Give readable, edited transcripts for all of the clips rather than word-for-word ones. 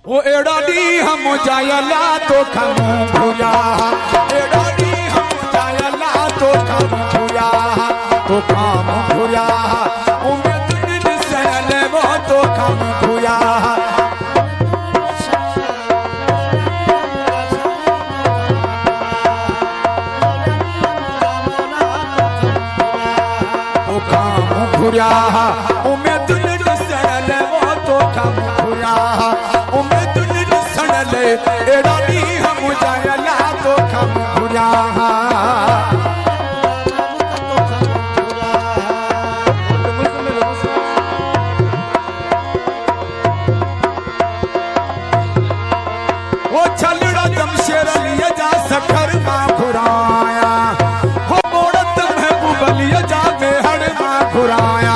वो एड़ा दी हम जायला तो खम भूया, एड़ा दी हम जायला तो खम भूया, तो काम भूया उम्मीद दिन से ले वो तो खम भूया। तो काम भूया उम्मीद दिन से ले वो तो खम भूया, उम्मीद दिन से ले एड़ा दी हम जायला तो खम भूया। सखर मां खुराया हो मोड़त महबूब लिया जा बेहड़ मां खुराया,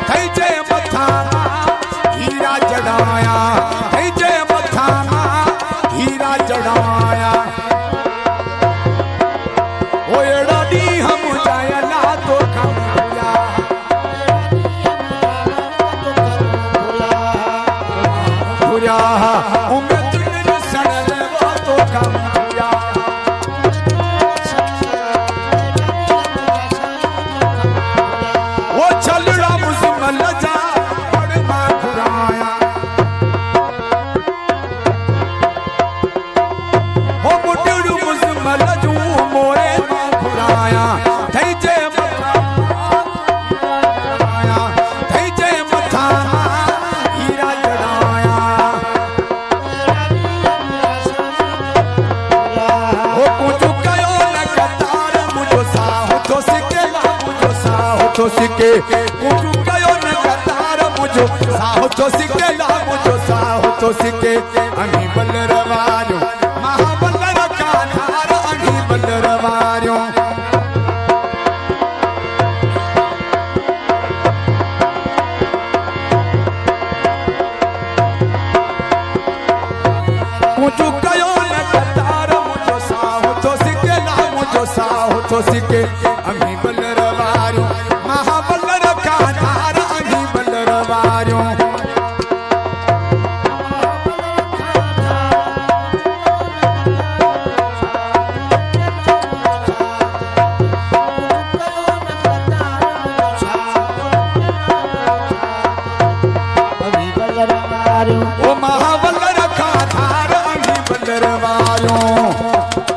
थई जे मथा हीरा जड़ाया, थई जे मथा हीरा जड़ाया। ओ एड़ा दी हम जायला तो खम भूया, भूया उम्मीद दिन सण ले वो तो खम भूया। वो चलड़ा मुझमल जा बड़ मां खुराया, वो मुडड़ू मुझमल जू मोए मां खुराया, थई जे मथा हीरा, थई जे मथा हीरा जड़ाया। वो कुझु कयो न कतार मुझो साहो तो सिकेला, मुझो साहो तो सिके कुझु कयो न कतार मुझो साहो तो सिकेला, मुझो साहो तो सिके। अणी बलर वारियो महाबलर कान्हार, अणी बलर वारियो कुझु कयो न कतार मुझो साहो तो सिकेला, मुझो साहो तो सिके। अणी बलर वारियो महाबलर कान्हार, अणी बलर वारियो ओ महाबलर कान्हार, अणी बलर वारियो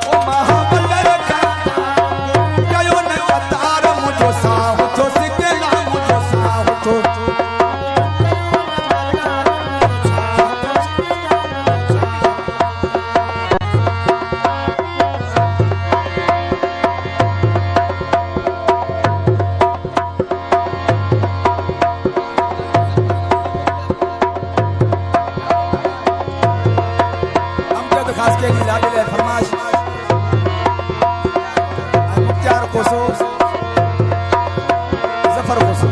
ओ महाबलर कान्हार कयो न कतार मुझो साहो तो सिकेला, मुझो साहो तो खास के लिए लाबिल है फरमाश मुख्तार कोसो जफर कोसो।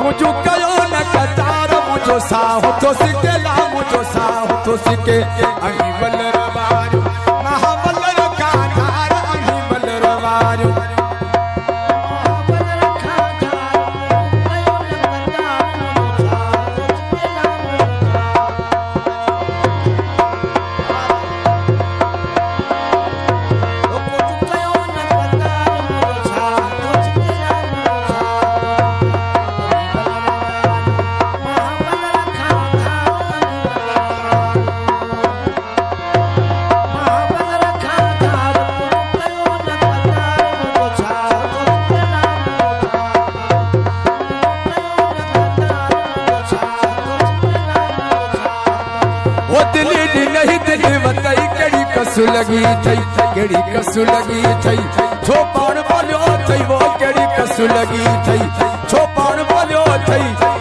मुझो कयो न कतार मुझो साहो तो सिकेला, मुझो साहो तो सिके। अणी बलर वारियो महाबलर कान्हार, अणी बलर वारियो कसु लगी थई, केड़ी कसु लगी थई, छो पाण बोलियो थई वो केड़ी कसु लगी थई, छो पाण बोलियो थई।